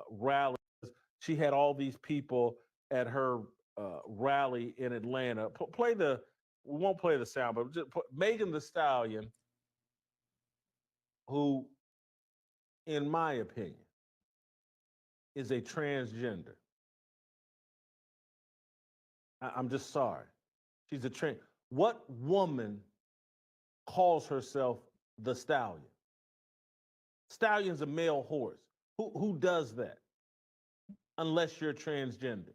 rallies. She had all these people at her rally in Atlanta. Play the we won't play the sound, but just Megan Thee Stallion, who, in my opinion, is a transgender. I'm just sorry. She's a trans. What woman calls herself the stallion? Stallion's a male horse. Who does that? Unless you're transgender.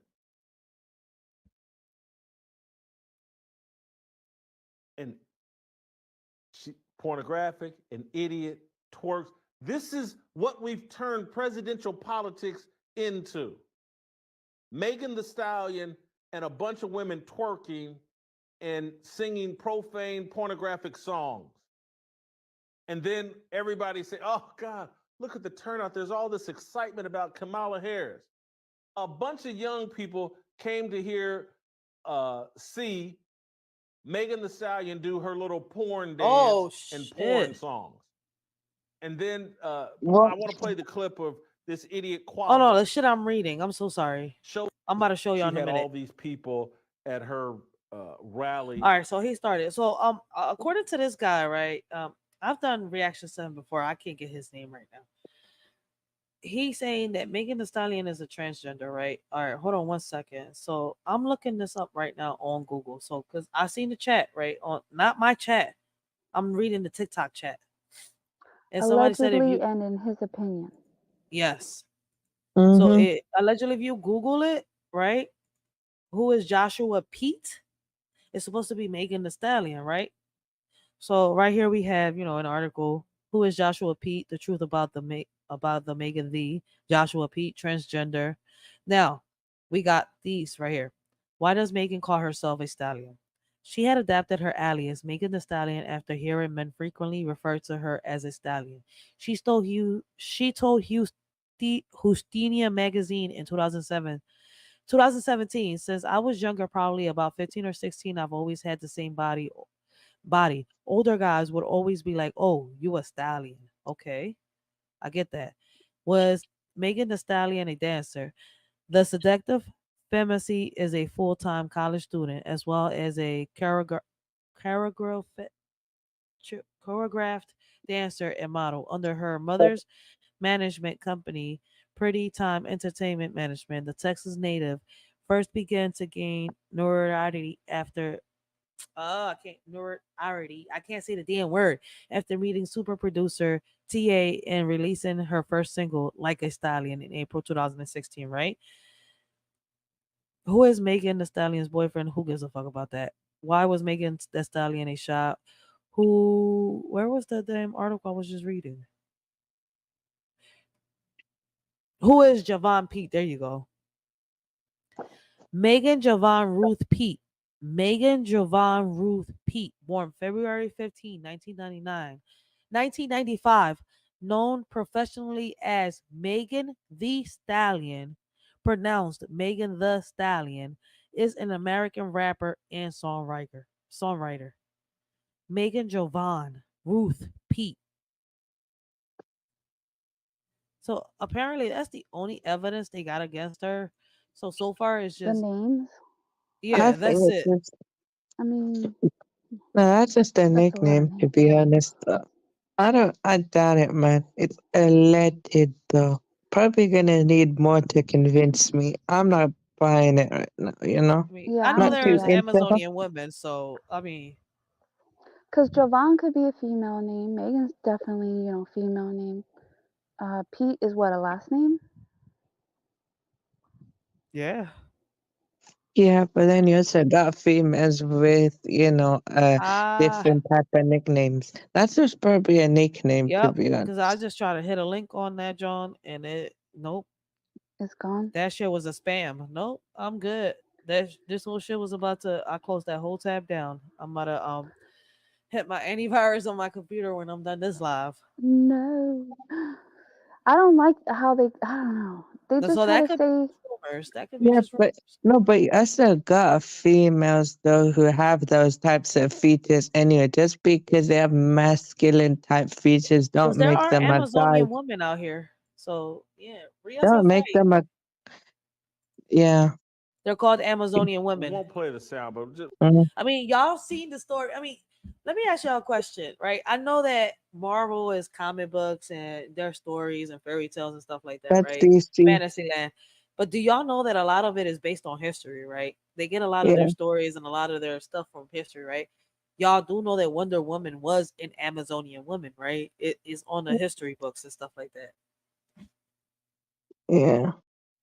And she pornographic, an idiot, twerks. This is what we've turned presidential politics into. Megan Thee Stallion and a bunch of women twerking and singing profane pornographic songs. And then everybody say, oh God, look at the turnout. There's all this excitement about Kamala Harris. A bunch of young people came to hear see Megan Thee Stallion do her little porn dance and porn songs. And then I want to play the clip of this idiot Quavo. Oh no, the shit I'm reading. I'm so sorry. I'm about to show y'all in a minute. She had all these people at her rally. All right, so he started. So according to this guy, right? I've done reactions to him before. I can't get his name right now. He's saying that Megan Thee Stallion is a transgender, right? All right, hold on one second. So I'm looking this up right now on Google. So because I seen the chat, right? On not my chat. I'm reading the TikTok chat. And somebody said if you and in his opinion. Yes. Mm-hmm. So allegedly if you Google it, right? Who is Joshua Pete? It's supposed to be Megan Thee Stallion, right? So right here we have, an article. Who is Joshua Pete? The truth about the Megan Thee Joshua Pete transgender. Now we got these right here. Why does Megan call herself a stallion? She had adapted her alias Megan Thee Stallion after hearing men frequently refer to her as a stallion. She told Houstonian magazine in 2017, since I was younger, probably about 15 or 16, I've always had the same body. Older guys would always be like, oh, you a stallion. Okay, I get that. Was Megan Thee Stallion a dancer? The seductive Femacy is a full-time college student as well as a choreographed dancer and model. Under her mother's management company, Pretty Time Entertainment Management, the Texas native first began to gain notoriety after I can't say the damn word. After meeting super producer TA and releasing her first single, Like a Stallion, in April 2016, right? Who is Megan Thee Stallion's boyfriend? Who gives a fuck about that? Why was Megan Thee Stallion a shot? Where was the damn article I was just reading? Who is Javon Pete? There you go. Megan Javon Ruth Pete. Megan Javon Ruth Pete, born February 15, 1999. 1995, known professionally as Megan Thee Stallion, pronounced Megan the Stallion, is an American rapper and songwriter. Megan Javon Ruth Pete. So apparently that's the only evidence they got against her. So far it's just the names. Yeah, that's it. I mean, no, that's just a nickname, to be honest. I doubt it, man. It's alleged, though. Probably gonna need more to convince me. I'm not buying it right now, I know there's Amazonian women, so I mean, because Javon could be a female name. Megan's definitely, female name. Pete is what, a last name? Yeah. Yeah, but then you also got females with, different type of nicknames. That's just probably a nickname, to be honest. Because I just tried to hit a link on that, John, and nope. It's gone. That shit was a spam. Nope, I'm good. This whole shit was about to. I closed that whole tab down. I'm about to hit my antivirus on my computer when I'm done this live. No, I don't like how they. I don't know. They just try to say. That could be just but no, but I still got females though who have those types of features anyway. Just because they have masculine type features don't make them a guy. Amazonian women out here. So yeah, Ria's Don't a make fight. them a yeah. They're called Amazonian We women. won't play the sound, but just Mm, I mean, y'all seen the story. I mean, let me ask y'all a question, right? I know that Marvel is comic books and their stories and fairy tales and stuff like that, that's right? DC. Fantasyland. But do y'all know that a lot of it is based on history, right? They get a lot of their Yeah, stories and a lot of their stuff from history, right? Y'all do know that Wonder Woman was an Amazonian woman, right? It is on the history books and stuff like that. yeah.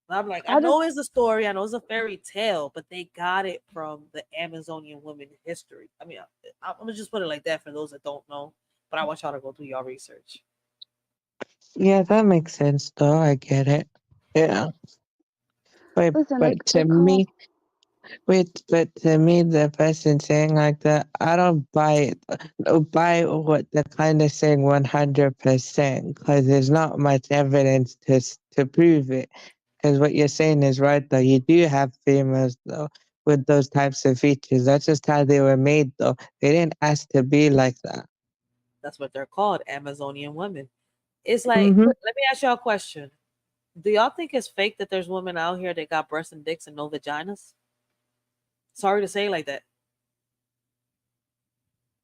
I'm like, I I just know it's a story, I know it's a fairy tale, but they got it from the Amazonian woman history. I mean, I'm gonna just put it like that for those that don't know, but I want y'all to go do your research. Yeah, that makes sense though. I get it. Yeah. Wait, listen. but They to call me, but to me, the person saying like that, I don't buy it. Buy what they're kind of saying 100% because there's not much evidence to prove it. Because what you're saying is right though. You do have females though with those types of features. That's just how they were made though. They didn't ask to be like that. That's what they're called, Amazonian women. It's like, Mm-hmm. let me ask y'all a question. Do y'all think it's fake that there's women out here that got breasts and dicks and no vaginas? Sorry to say it like that.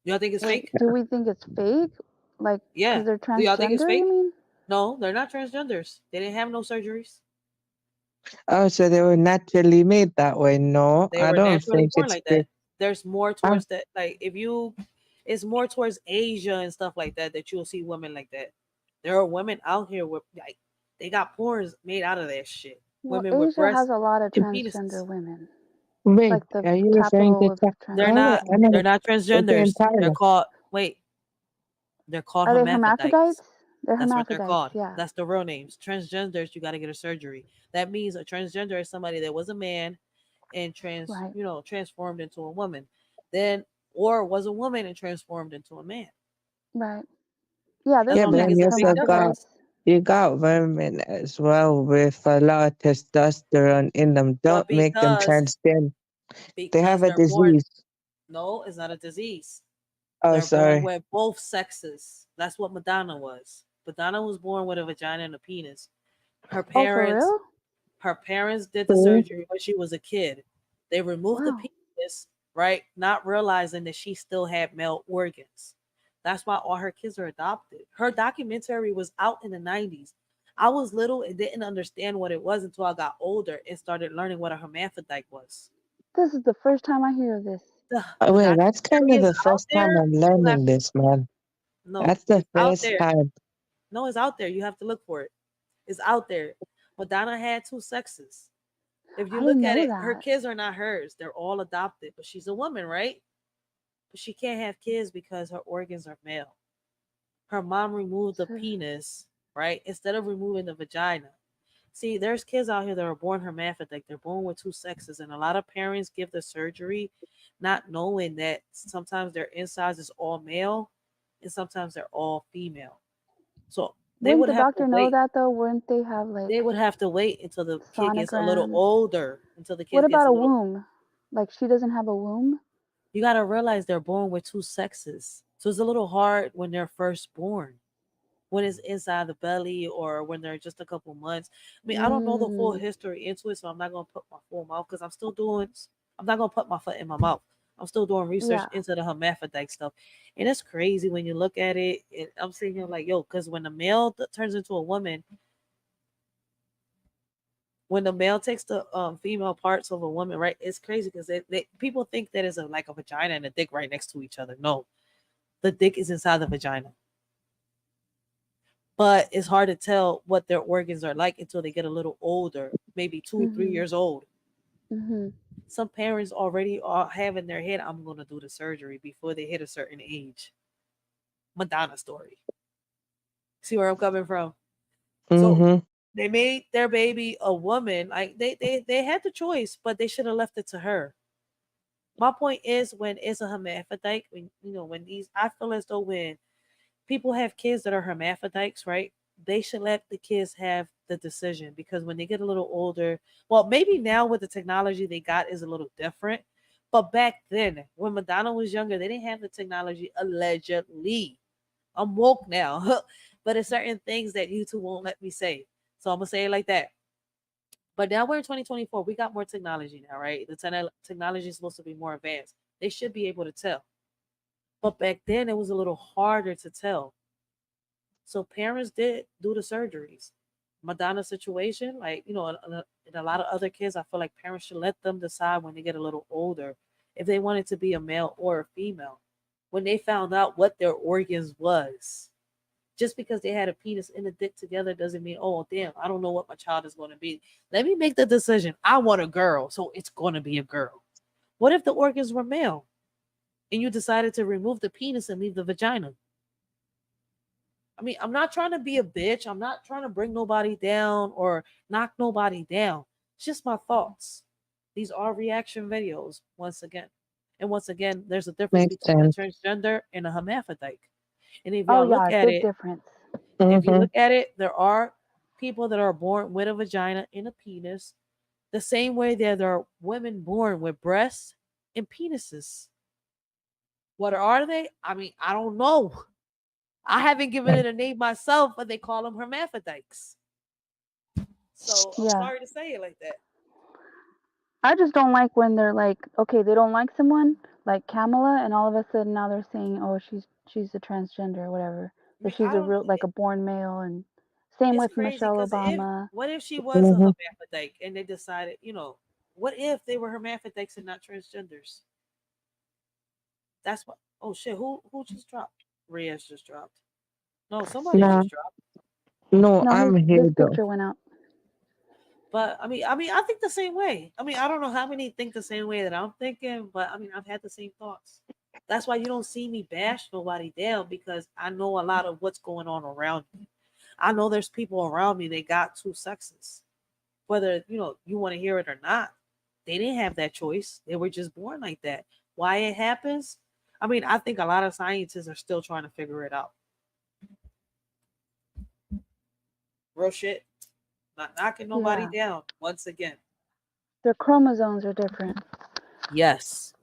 Y'all think it's wait. fake? Do we think it's fake? Like, Yeah. because they're Do y'all think it's transgender? You fake? mean? No, they're not transgenders. They didn't have no surgeries. Oh, so they were naturally made that way? No, They I were don't naturally think born it's like fake. that. There's more I, towards that, like if you, it's more towards Asia and stuff like that that you'll see women like that. There are women out here with like they got porns made out of that shit. Well, Women with Asia has breasts a lot of and transgender penises. women. wait, Like the are you referring capital to? of They're trans. not. I know. They're not It's in transgenders. They're Thailand. called. Wait. They're called Are they hermaphrodites. hermaphrodites? They're That's what they're hermaphrodites. called. Yeah. That's the real names. Transgenders, you got to get a surgery. That means a transgender is somebody that was a man and Right. transformed into a woman. Then or was a woman and transformed into a man. Right. Yeah. That's There's Yeah, what some I but think like then is you a big also got difference. hermaphrodites. you got women as well with a lot of testosterone in them. But Don't make them transgender. They have because a they're born, disease. no, it's not a disease. Oh, They're born sorry. with both sexes. That's what Madonna was. Madonna was born with a vagina and a penis. Her Oh, for parents real? Her parents did the Mhm. surgery when she was a kid. They removed the Wow. penis, right? Not realizing that she still had male organs. That's why all her kids are adopted. Her documentary was out in the 90s. I was little and didn't understand what it was until I got older and started learning what a hermaphrodite was. This is the first time I hear of this. The Wait, that's kind documentary of is the out first time there. I'm You have learning this, man. no, That's the it's out first there. time. No, it's out there. You have to look for it. It's out there. Madonna had two sexes. If you I didn't look at know it, her that. kids are not hers. They're all adopted, but she's a woman, right? But she can't have kids because her organs are male. Her mom removed the So, penis, right? Instead of removing the vagina. See, there's kids out here that are born hermaphrodite. They're born with two sexes, and a lot of parents give the surgery not knowing that sometimes their insides is all male and sometimes they're all female. So they wouldn't would the have to doctor know wait. that though? Wouldn't they have They like would have to wait until the kid gets a little sonograms? older, until the What kid gets about a a little. womb? Like she doesn't have a womb? You got to realize they're born with two sexes. So it's a little hard when they're first born, when it's inside the belly or when they're just a couple months. I mean, I don't know the full Mm, history into it, so I'm not going to put my full mouth because I'm not going to put my foot in my mouth. I'm still doing research yeah. into the hermaphrodite stuff. And it's crazy when you look at it. And I'm sitting here like, yo, because when the male turns into a woman, when the male takes the female parts of a woman, right? It's crazy because people think that is like a vagina and a dick right next to each other. No, the dick is inside the vagina. But it's hard to tell what their organs are like until they get a little older, maybe 2, 3 Mhm. years old. Mhm. Some parents already are have in their head, I'm going to do the surgery before they hit a certain age. Madonna story. See where I'm coming from? So Mm-hmm. they made their baby a woman. Like they had the choice, but they should have left it to her. My point is when it's a hermaphrodite, when these I feel as though when people have kids that are hermaphrodites, right? They should let the kids have the decision because when they get a little older, well, maybe now with the technology they got is a little different. But back then, when Madonna was younger, they didn't have the technology allegedly. I'm woke now. but it's certain things that YouTube won't let me say. So I'm gonna say it like that. But now we're in 2024. We got more technology now, right? The technology is supposed to be more advanced. They should be able to tell. But back then, it was a little harder to tell. So parents did do the surgeries. Madonna's situation, like, you know, and a lot of other kids, I feel like parents should let them decide when they get a little older if they wanted to be a male or a female. When they found out what their organs was, just because they had a penis and a dick together doesn't mean, oh, damn, I don't know what my child is going to be. Let me make the decision. I want a girl, so it's going to be a girl. What if the organs were male and you decided to remove the penis and leave the vagina? I mean, I'm not trying to be a bitch. I'm not trying to bring nobody down or knock nobody down. It's just my thoughts. These are reaction videos, once again. And once again, there's a difference Makes between a sense. transgender and a hermaphrodite. And if Oh y'all look yeah, at big it, difference. if you Mm-hmm. look at it, there are people that are born with a vagina and a penis, the same way that there are women born with breasts and penises. What are they? I mean, I don't know. I haven't given it a name myself, but they call them hermaphrodites. So I'm Yeah. sorry to say it like that. I just don't like when they're like, okay, they don't like someone like Kamala, and all of a sudden now they're saying, oh, she's a transgender or whatever, I that mean, she's I a don't. real like a born male, and same It's with crazy Michelle because if Obama. what if she was a Mm-hmm. hermaphrodite and they decided, you know, what if they were hermaphrodites and not transgenders? That's what. Oh shit! Who just dropped? Reyes just dropped. No, somebody Nah, just dropped. no, No, I'm his here though. picture went out. But I think the same way. I mean, I don't know how many think the same way that I'm thinking, but I mean, I've had the same thoughts. That's why you don't see me bash nobody down, because I know a lot of what's going on around me. I know there's people around me that got two sexes, whether you want to hear it or not. They didn't have that choice. They were just born like that. Why it happens? I mean, I think a lot of scientists are still trying to figure it out. Real shit. Not knocking nobody Yeah, down. Once again, their chromosomes are different. yes,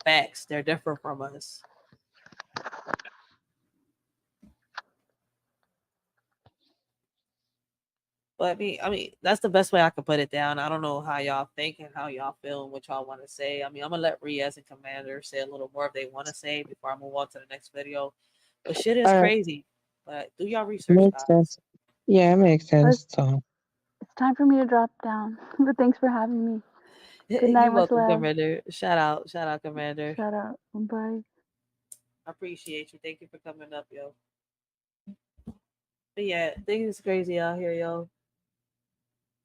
facts. They're different from us. But I mean, that's the best way I could put it down. I don't know how y'all think and how y'all feel and what y'all want to say. I mean, I'm gonna let Riaz and Commander say a little more if they want to say before I move on to the next video. But shit is All right, crazy. But do y'all research, makes guys. sense. Yeah, it makes But sense. So, it's time for me to drop down. But thanks for having me. Good night, You much welcome, love. Commander. Shout out, Commander. Shout out. Bye. I appreciate you. Thank you for coming up, yo. But yeah, things crazy out here, yo.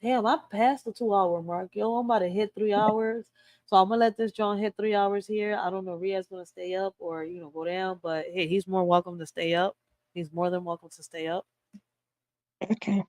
Damn, I passed the 2 hour mark. Yo, I'm about to hit 3 hours. So I'm gonna let this John hit 3 hours here. I don't know if Ria's gonna stay up or go down, but hey, he's more welcome to stay up. He's more than welcome to stay up. okay.